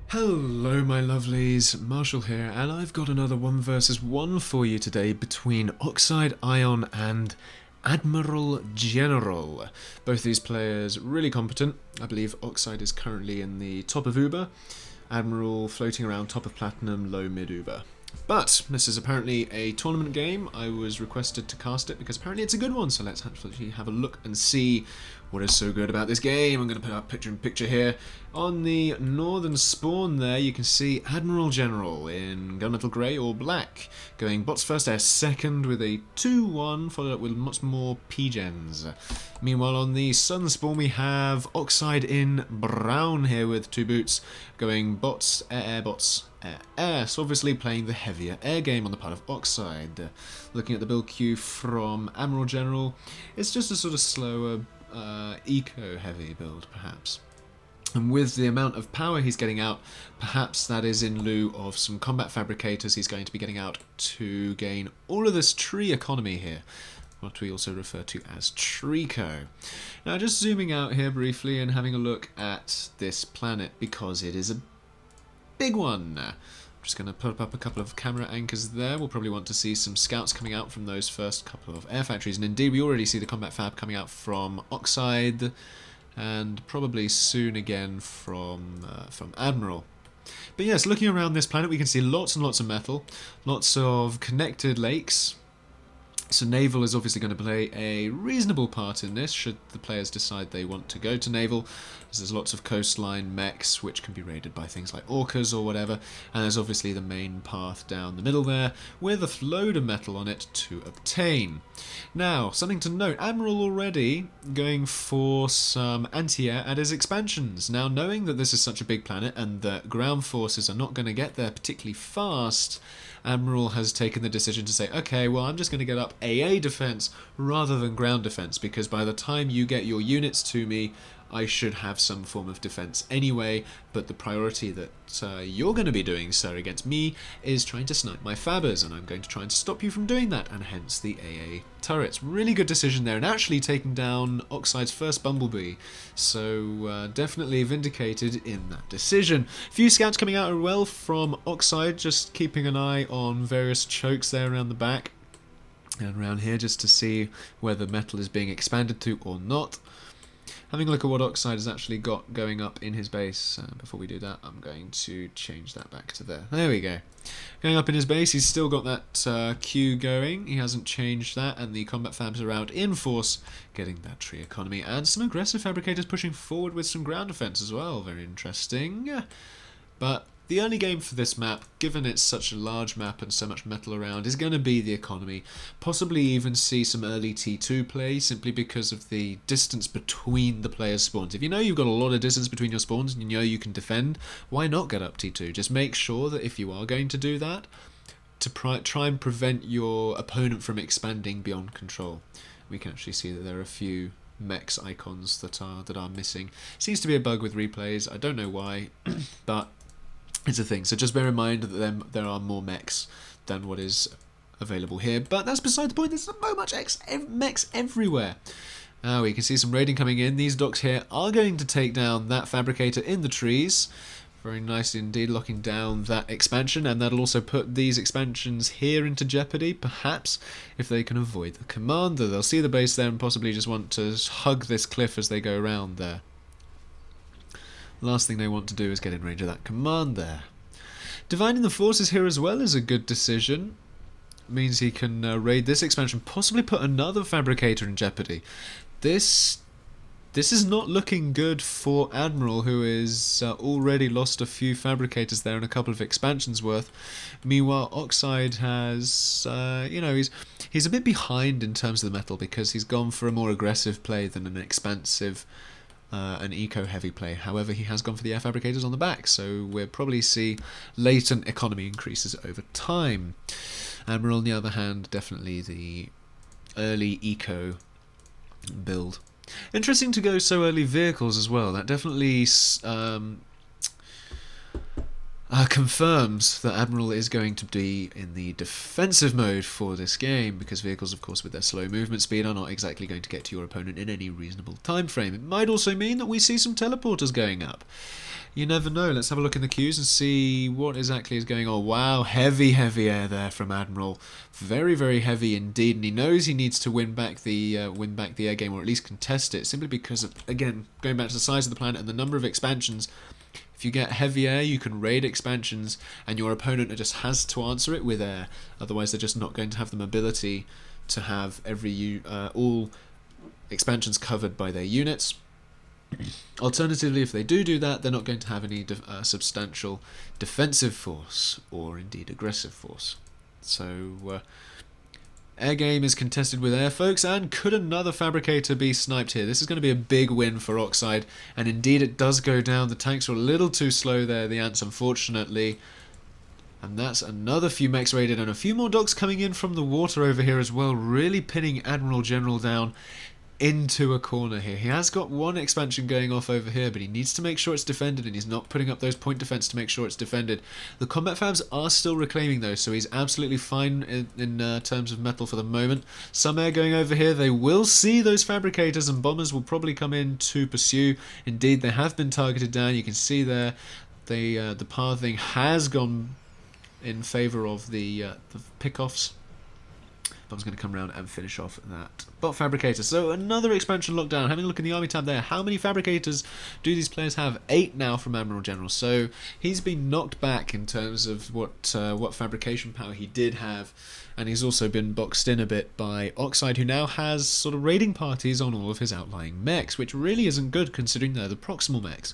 Hello my lovelies, Marshall here, and I've got another 1 versus 1 for you today between Oxide Ion and AdmiralGeneral. Both these players really competent. I believe Oxide is currently in the top of Uber, Admiral floating around top of Platinum, low mid Uber. But this is apparently a tournament game. I was requested to cast it because apparently it's a good one, so let's actually have a look and see what is so good about this game. I'm going to put up picture here. On the northern spawn there, you can see AdmiralGeneral in gunmetal grey or black, going bots first, air second with a 2-1, followed up with much more P-gens. Meanwhile, on the southern spawn, we have Oxide in brown here with 2 boots, going bots, air, bots, air. So obviously playing the heavier air game on the part of Oxide. Looking at the build queue from AdmiralGeneral, it's just a sort of slower, eco-heavy build, perhaps. And with the amount of power he's getting out, perhaps that is in lieu of some combat fabricators he's going to be getting out to gain all of this tree economy here, what we also refer to as Treeco. Now just zooming out here briefly and having a look at this planet, because it is a big one. I'm just going to put up a couple of camera anchors there. We'll probably want to see some scouts coming out from those first couple of air factories, and indeed we already see the combat fab coming out from Oxide, and probably soon again from Admiral. But yes, looking around this planet we can see lots and lots of metal, lots of connected lakes. So Naval is obviously going to play a reasonable part in this, should the players decide they want to go to Naval, as there's lots of coastline mechs which can be raided by things like orcas or whatever, and there's obviously the main path down the middle there, with a load of metal on it to obtain. Now, something to note, Admiral already going for some anti-air at his expansions. Now, knowing that this is such a big planet and that ground forces are not going to get there particularly fast, Admiral has taken the decision to say, okay, well, I'm just going to get up AA defense rather than ground defense, because by the time you get your units to me, I should have some form of defense anyway, but the priority that you're going to be doing, sir, against me is trying to snipe my fabbers, and I'm going to try and stop you from doing that, and hence the AA turrets. Really good decision there, and actually taking down Oxide's first Bumblebee, so definitely vindicated in that decision. A few scouts coming out as well from Oxide, just keeping an eye on various chokes there around the back, and around here just to see whether metal is being expanded to or not. Having a look at what Oxide has actually got going up in his base. Before we do that, I'm going to change that back to there. There we go. Going up in his base, he's still got that queue going. He hasn't changed that, and the combat fabs are out in force, getting that tree economy, and some aggressive fabricators pushing forward with some ground defense as well. Very interesting. But the early game for this map, given it's such a large map and so much metal around, is going to be the economy. Possibly even see some early T2 play, simply because of the distance between the players' spawns. If you know you've got a lot of distance between your spawns and you know you can defend, why not get up T2? Just make sure that if you are going to do that, to try and prevent your opponent from expanding beyond control. We can actually see that there are a few mechs icons that are missing. Seems to be a bug with replays, I don't know why, but it's a thing, so just bear in mind that there are more mechs than what is available here, but that's beside the point. There's so much mechs everywhere. We can see some raiding coming in. These docks here are going to take down that fabricator in the trees. Very nicely indeed, locking down that expansion, and that'll also put these expansions here into jeopardy, perhaps, if they can avoid the commander. They'll see the base there and possibly just want to hug this cliff as they go around there. Last thing they want to do is get in range of that command there. Dividing the forces here as well is a good decision. Means he can raid this expansion, possibly put another fabricator in jeopardy. This is not looking good for Admiral, who is already lost a few fabricators there and a couple of expansions worth. Meanwhile, Oxide has, he's a bit behind in terms of the metal, because he's gone for a more aggressive play than an expansive an eco-heavy play. However, he has gone for the air fabricators on the back, so we'll probably see latent economy increases over time. Admiral, on the other hand, definitely the early eco build. Interesting to go so early vehicles as well. That definitely confirms that Admiral is going to be in the defensive mode for this game, because vehicles, of course, with their slow movement speed are not exactly going to get to your opponent in any reasonable time frame. It might also mean that we see some teleporters going up. You never know. Let's have a look in the queues and see what exactly is going on. Wow, heavy air there from Admiral. Very, very heavy indeed, and he knows he needs to win back the air game, or at least contest it, simply because of, again, going back to the size of the planet and the number of expansions. If you get heavy air, you can raid expansions, and your opponent just has to answer it with air. Otherwise, they're just not going to have the mobility to have all expansions covered by their units. Alternatively, if they do that, they're not going to have any substantial defensive force, or indeed aggressive force. So, air game is contested with air, folks, and could another fabricator be sniped here? This is going to be a big win for Oxide, and indeed it does go down. The tanks were a little too slow there, the ants, unfortunately. And that's another few mechs raided, and a few more docks coming in from the water over here as well, really pinning AdmiralGeneral down into a corner here. He has got one expansion going off over here, but he needs to make sure it's defended, and he's not putting up those point defense to make sure it's defended. The combat fabs are still reclaiming though, so he's absolutely fine in terms of metal for the moment. Some air going over here. They will see those fabricators, and bombers will probably come in to pursue. Indeed, they have been targeted down. You can see there the pathing has gone in favour of the pickoffs. Bomb's going to come around and finish off that bot fabricator. So another expansion lockdown. Having a look in the army tab there, how many fabricators do these players have? 8 now from AdmiralGeneral. So he's been knocked back in terms of what fabrication power he did have, and he's also been boxed in a bit by Oxide, who now has sort of raiding parties on all of his outlying mechs, which really isn't good considering they're the proximal mechs.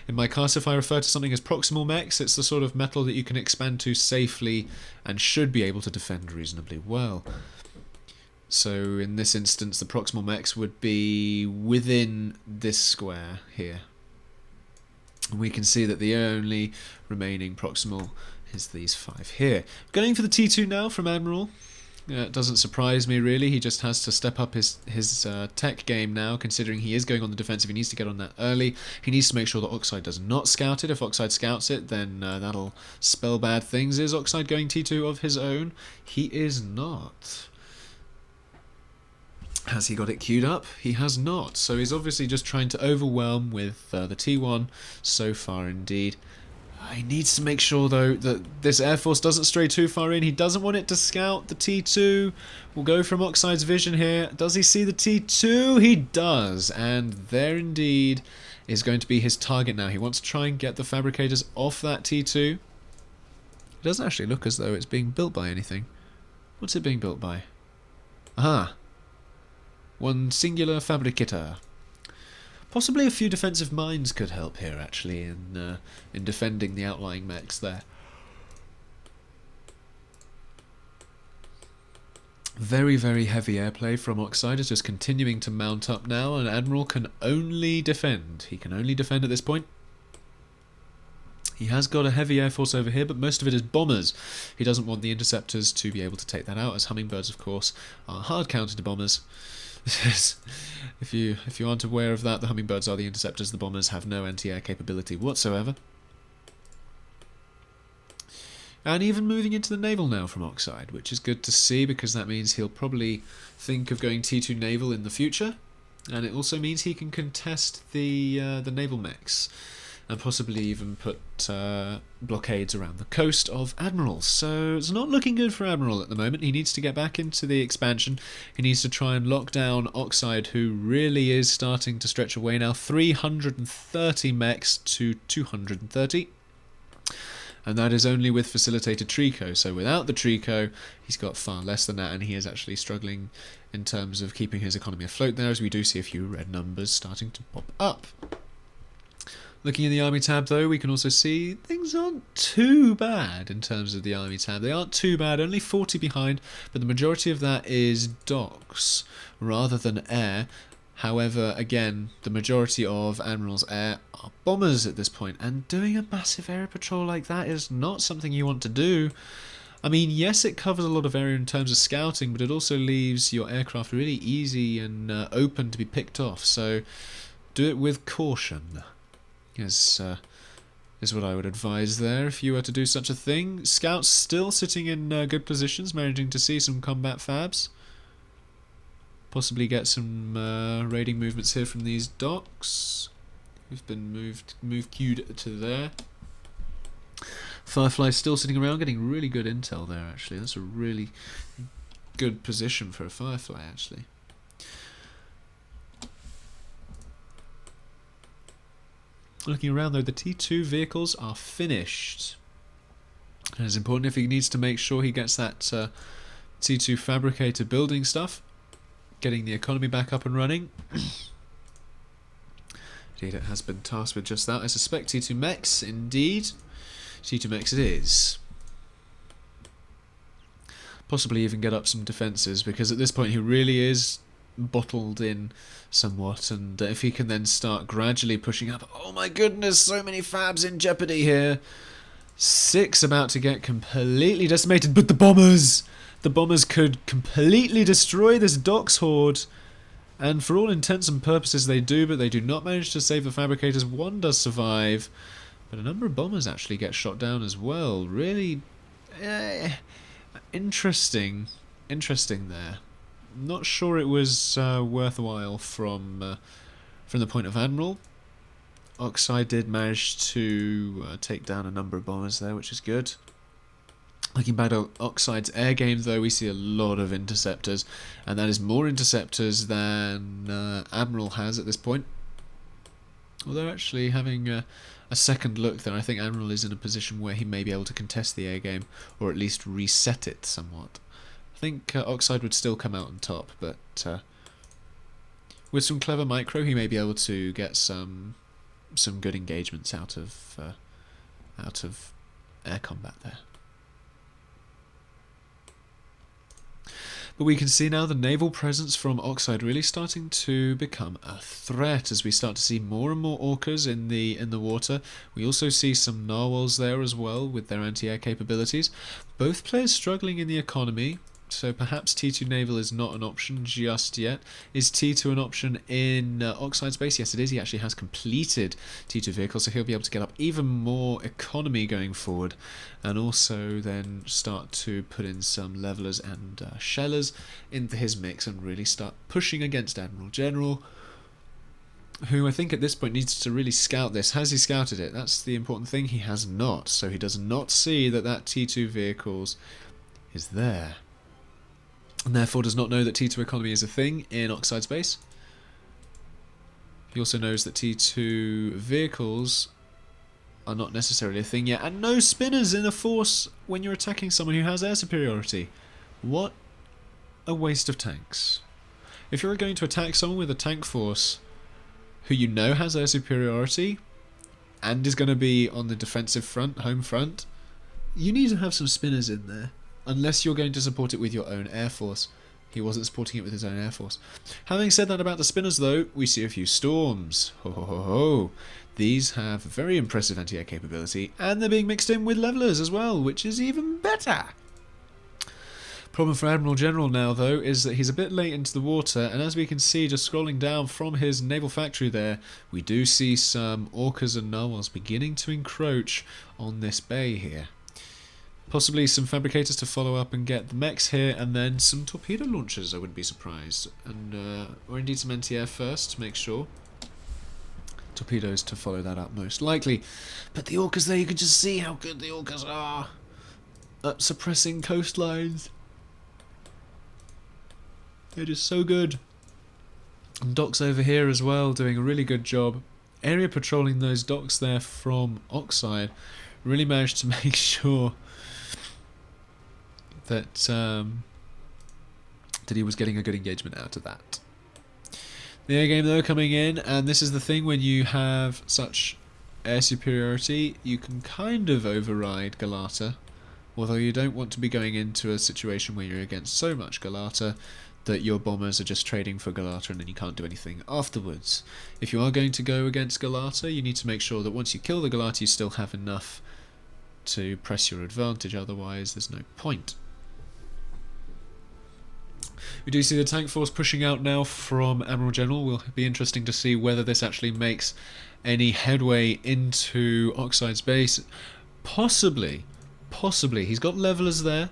In my cast, if I refer to something as proximal mechs, it's the sort of metal that you can expand to safely and should be able to defend reasonably well. So in this instance, the proximal mechs would be within this square here. We can see that the only remaining proximal is these 5 here. Going for the T2 now from Admiral. It doesn't surprise me really. He just has to step up his tech game now, considering he is going on the defensive. He needs to get on that early. He needs to make sure that Oxide does not scout it. If Oxide scouts it, then that'll spell bad things. Is Oxide going T2 of his own? He is not. Has he got it queued up? He has not. So he's obviously just trying to overwhelm with the T1 so far indeed. He needs to make sure though that this Air Force doesn't stray too far in. He doesn't want it to scout the T2. We'll go from Oxide's vision here. Does he see the T2? He does, and there indeed is going to be his target now. He wants to try and get the fabricators off that T2. It doesn't actually look as though it's being built by anything. What's it being built by? Aha. One singular fabricator. Possibly a few defensive mines could help here, actually, in defending the outlying mechs there. Very, very heavy airplay from Oxide is just continuing to mount up now, and Admiral can only defend. He can only defend at this point. He has got a heavy air force over here, but most of it is bombers. He doesn't want the interceptors to be able to take that out, as hummingbirds, of course, are hard counter to bombers. If you aren't aware of that, the hummingbirds are the interceptors. The bombers have no anti-air capability whatsoever. And even moving into the naval now from Oxide, which is good to see, because that means he'll probably think of going T2 naval in the future, and it also means he can contest the naval mechs and possibly even put blockades around the coast of Admiral. So it's not looking good for Admiral at the moment. He needs to get back into the expansion. He needs to try and lock down Oxide, who really is starting to stretch away now. 330 mechs to 230. And that is only with facilitated Trico. So without the Trico, he's got far less than that, and he is actually struggling in terms of keeping his economy afloat there, as we do see a few red numbers starting to pop up. Looking in the army tab though, we can also see things aren't too bad in terms of the army tab. They aren't too bad, only 40 behind, but the majority of that is docks rather than air. However, again, the majority of Admiral's air are bombers at this point, and doing a massive air patrol like that is not something you want to do. I mean, yes, it covers a lot of area in terms of scouting, but it also leaves your aircraft really easy and open to be picked off, so do it with caution. Is what I would advise there if you were to do such a thing. Scouts still sitting in good positions, managing to see some combat fabs. Possibly get some raiding movements here from these docks. who've been queued to there. Firefly's still sitting around, getting really good intel there, actually. That's a really good position for a Firefly, actually. Looking around, though, the T2 vehicles are finished. And it's important if he needs to make sure he gets that T2 fabricator building stuff, getting the economy back up and running. Indeed, it has been tasked with just that. I suspect T2 mechs, indeed. T2 mechs it is. Possibly even get up some defences, because at this point he really is bottled in somewhat, and if he can then start gradually pushing up. Oh my goodness, so many fabs in jeopardy here. 6 about to get completely decimated, but the bombers could completely destroy this docks horde, and for all intents and purposes they do, but they do not manage to save the fabricators. 1 does survive, but a number of bombers actually get shot down as well. Really interesting there. Not sure it was worthwhile from the point of Admiral. Oxide did manage to take down a number of bombers there, which is good. Looking back at Oxide's air game, though, we see a lot of interceptors, and that is more interceptors than Admiral has at this point. Although actually having a second look there, I think Admiral is in a position where he may be able to contest the air game, or at least reset it somewhat. I think Oxide would still come out on top, but with some clever micro he may be able to get some good engagements out of air combat there. But we can see now the naval presence from Oxide really starting to become a threat as we start to see more and more orcas in the water. We also see some narwhals there as well with their anti-air capabilities. Both players struggling in the economy, so perhaps T2 Naval is not an option just yet. Is T2 an option in Oxide's base? Yes, it is. He actually has completed T2 vehicles, so he'll be able to get up even more economy going forward, and also then start to put in some levelers and shellers into his mix and really start pushing against AdmiralGeneral, who I think at this point needs to really scout this. Has he scouted it? That's the important thing. He has not, so he does not see that T2 vehicles is there, and therefore does not know that T2 economy is a thing in Oxide's base. He also knows that T2 vehicles are not necessarily a thing yet, and no spinners in a force when you're attacking someone who has air superiority. What a waste of tanks. If you're going to attack someone with a tank force who you know has air superiority and is going to be on the defensive front, home front, you need to have some spinners in there. Unless you're going to support it with your own air force. He wasn't supporting it with his own air force. Having said that about the spinners, though, we see a few storms. Ho ho ho ho. These have very impressive anti-air capability, and they're being mixed in with levelers as well, which is even better. Problem for AdmiralGeneral now, though, is that he's a bit late into the water, and as we can see, just scrolling down from his naval factory there, we do see some orcas and narwhals beginning to encroach on this bay here. Possibly some fabricators to follow up and get the mechs here, and then some torpedo launchers, I wouldn't be surprised. And or indeed some anti-air first to make sure. Torpedoes to follow that up most likely. But the orcas there, you can just see how good the orcas are at suppressing coastlines. They're just so good. And docks over here as well, doing a really good job. Area patrolling those docks there from Oxide. Really managed to make sure that that he was getting a good engagement out of that. The air game, though, coming in, and this is the thing when you have such air superiority, you can kind of override Galata, although you don't want to be going into a situation where you're against so much Galata that your bombers are just trading for Galata and then you can't do anything afterwards. If you are going to go against Galata, you need to make sure that once you kill the Galata you still have enough to press your advantage, otherwise there's no point. We do see the tank force pushing out now from AdmiralGeneral. Will be interesting to see whether this actually makes any headway into Oxide's base. Possibly. He's got levelers there.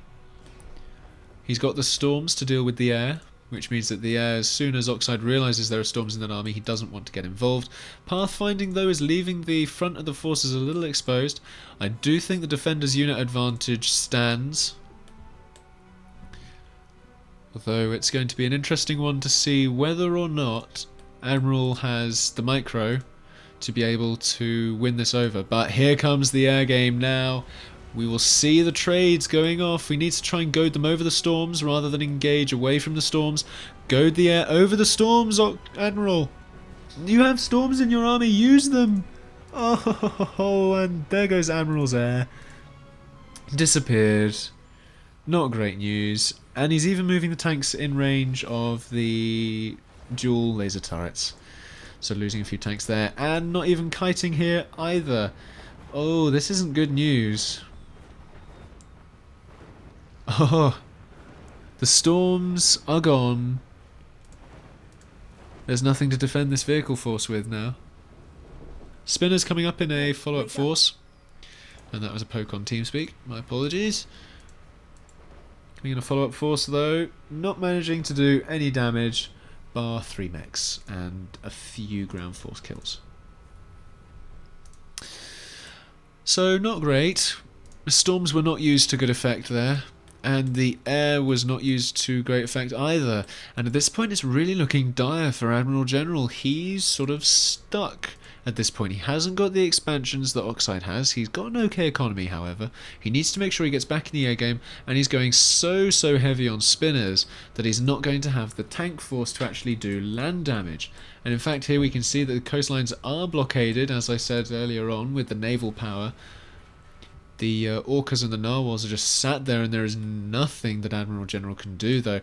He's got the storms to deal with the air. which means that the air, as soon as Oxide realises there are storms in that army, he doesn't want to get involved. Pathfinding, though, is leaving the front of the forces a little exposed. I do think the defender's unit advantage stands, although it's going to be an interesting one to see whether or not Admiral has the micro to be able to win this over. But here comes the air game now. We will see the trades going off. We need to try and goad them over the storms rather than engage away from the storms. Goad the air over the storms, Admiral. You have storms in your army, use them. Oh, and there goes Admiral's air. Disappeared. Not great news. And he's even moving the tanks in range of the dual laser turrets. So losing a few tanks there. And not even kiting here either. Oh, this isn't good news. Oh, the storms are gone. There's nothing to defend this vehicle force with now. Spinners coming up in a follow-up force. And that was a poke on TeamSpeak. My apologies. Coming in a follow-up force though. Not managing to do any damage. Bar 3 mechs and a few ground force kills. So not great. The storms were not used to good effect there, and the air was not used to great effect either. And at this point it's really looking dire for AdmiralGeneral. He's sort of stuck at this point. He hasn't got the expansions that Oxide has. He's got an okay economy, however. He needs to make sure he gets back in the air game, and he's going so heavy on spinners that he's not going to have the tank force to actually do land damage. And in fact here we can see that the coastlines are blockaded, as I said earlier on, with the naval power. The orcas and the narwhals are just sat there, and there is nothing that AdmiralGeneral can do though.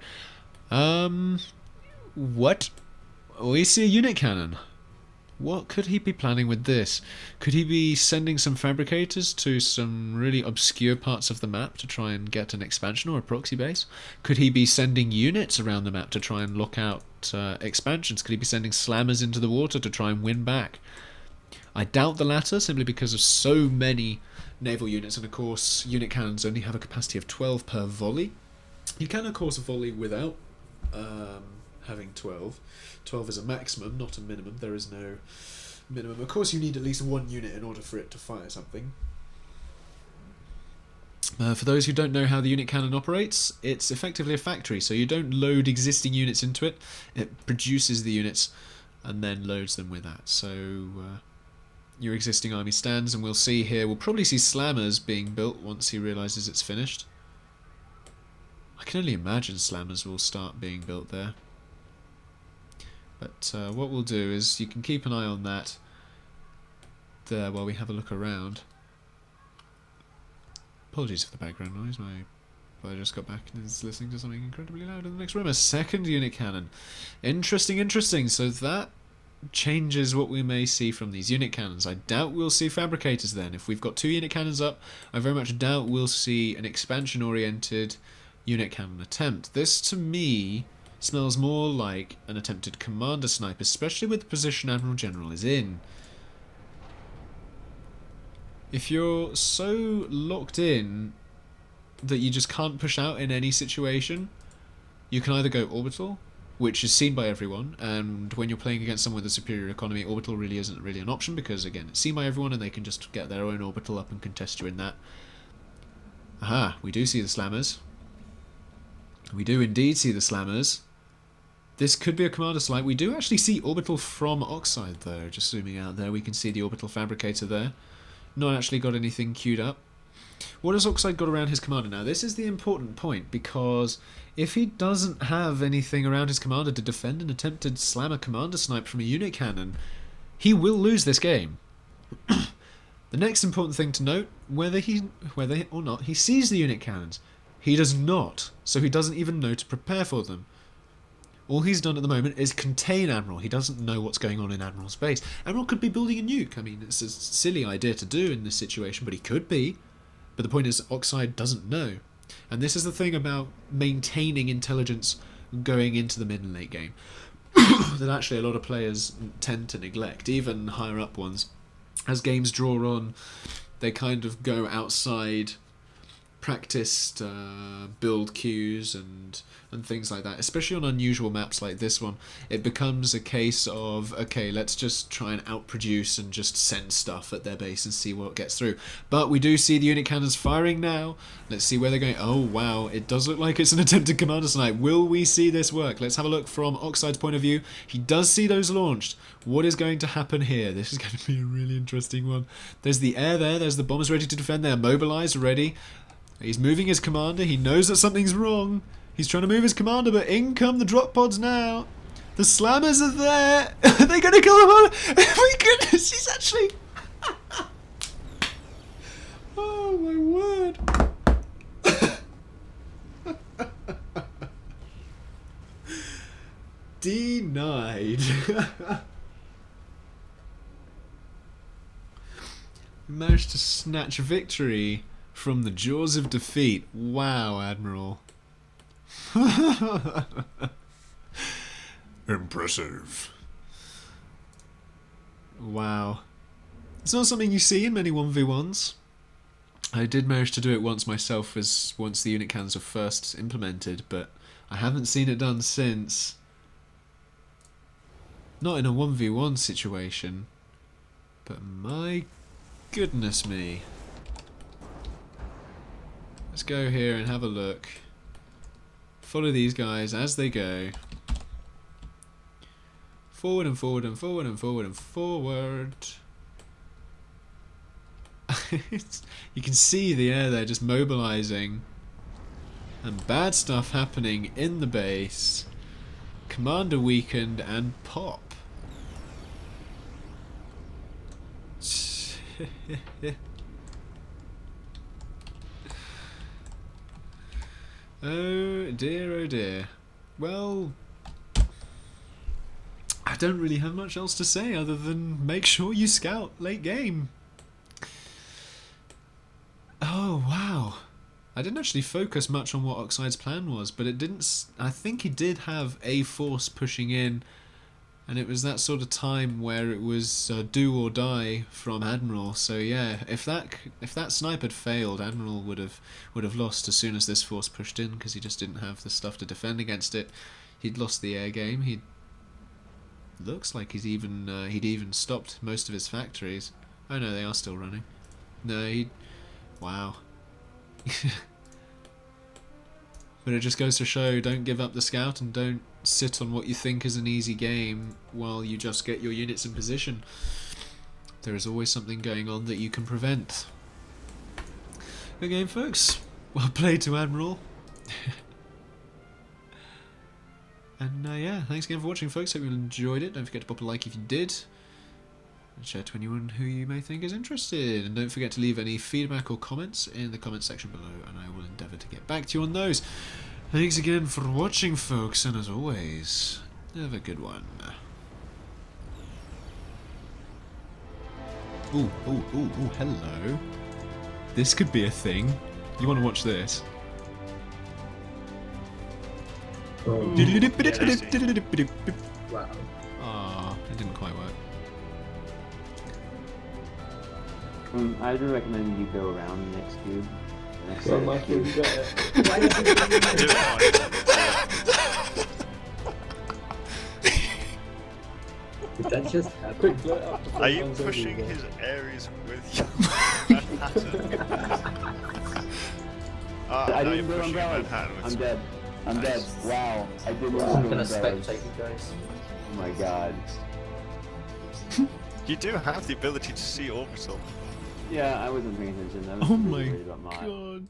What? We see a unit cannon. What could he be planning with this? Could he be sending some fabricators to some really obscure parts of the map to try and get an expansion or a proxy base? Could he be sending units around the map to try and lock out expansions? Could he be sending slammers into the water to try and win back? I doubt the latter, simply because of so many naval units, and of course unit cannons only have a capacity of 12 per volley. You can of course volley without having 12. 12 is a maximum, not a minimum. There is no minimum. Of course you need at least one unit in order for it to fire something. For those who don't know how the unit cannon operates, it's effectively a factory, so you don't load existing units into it. It produces the units and then loads them with that. So your existing army stands, and we'll see here, we'll probably see slammers being built once he realises it's finished. I can only imagine slammers will start being built there. But what we'll do is, you can keep an eye on that there while we have a look around. Apologies for the background noise, my brother just got back and is listening to something incredibly loud in the next room. A second unit cannon. Interesting. So that changes what we may see from these unit cannons. I doubt we'll see fabricators then. If we've got 2 unit cannons up, I very much doubt we'll see an expansion-oriented unit cannon attempt. This, to me, smells more like an attempted commander snipe, especially with the position AdmiralGeneral is in. If you're so locked in that you just can't push out in any situation, you can either go orbital, which is seen by everyone, and when you're playing against someone with a superior economy, orbital really isn't really an option, because again, it's seen by everyone and they can just get their own orbital up and contest you in that. Aha, we do see the slammers. We do indeed see the slammers. This could be a commander snipe. We do actually see orbital from Oxide though, just zooming out there, we can see the orbital fabricator there. Not actually got anything queued up. What has Oxide got around his commander now? This is the important point, because if he doesn't have anything around his commander to defend an attempted slammer commander snipe from a unit cannon, he will lose this game. The next important thing to note, whether or not he sees the unit cannons. He does not, so he doesn't even know to prepare for them. All he's done at the moment is contain Admiral. He doesn't know what's going on in Admiral's base. Admiral could be building a nuke. I mean, it's a silly idea to do in this situation, but he could be. But the point is, Oxide doesn't know. And this is the thing about maintaining intelligence going into the mid and late game that actually a lot of players tend to neglect, even higher up ones. As games draw on, they kind of go outside practiced build queues and things like that, especially on unusual maps like this one. It becomes a case of, okay, let's just try and outproduce and just send stuff at their base and see what gets through. But we do see the unit cannons firing now. Let's see where they're going. Oh wow, it does look like it's an attempted commander snipe. Will we see this work? Let's have a look from Oxide's point of view. He does see those launched. What is going to happen here? This is going to be a really interesting one. There's the air there, there's the bombers ready to defend, they're mobilized, ready. He's moving his commander, he knows that something's wrong. He's trying to move his commander, but in come the drop pods now. The slammers are there. Are they going to kill him all? Oh my goodness, he's actually... Oh my word. Denied. We managed to snatch victory from the jaws of defeat. Wow, Admiral. Impressive. Wow. It's not something you see in many 1v1s. I did manage to do it once myself, as once the unit cannons were first implemented, but I haven't seen it done since. Not in a 1v1 situation, but my goodness me. Let's go here and have a look. Follow these guys as they go. Forward and forward and forward and forward and forward. You can see the air there just mobilizing. And bad stuff happening in the base. Commander weakened and pop. Oh dear, oh dear. Well, I don't really have much else to say other than make sure you scout late game. Oh wow. I didn't actually focus much on what Oxide's plan was, but it didn't. I think he did have a force pushing in, and it was that sort of time where it was do or die from Admiral. So yeah, if that snipe had failed, Admiral would have lost as soon as this force pushed in, because he just didn't have the stuff to defend against it. He'd lost the air game. He looks like he'd even stopped most of his factories. Oh no, they are still running. No, wow. But it just goes to show, don't give up the scout and don't sit on what you think is an easy game while you just get your units in position. There is always something going on that you can prevent. Good game, folks. Well played to Admiral. And yeah, thanks again for watching, folks. Hope you enjoyed it. Don't forget to pop a like if you did. And share to anyone who you may think is interested. And don't forget to leave any feedback or comments in the comment section below, and I will endeavour to get back to you on those. Thanks again for watching, folks, and as always, have a good one. Ooh, hello. This could be a thing. You want to watch this? Oh. Wow. Ah, it didn't quite work. I would recommend you go around the next cube. So much you got it. Did that just happen? Are you pushing his areas with you? I didn't do umbrellas. I'm dead. I'm dead. Wow. I didn't do I'm gonna umbrellas. spectate you guys. Oh my god. You do have the ability to see orbital. Yeah, I wasn't paying attention. I was Oh really my worried about mod. god.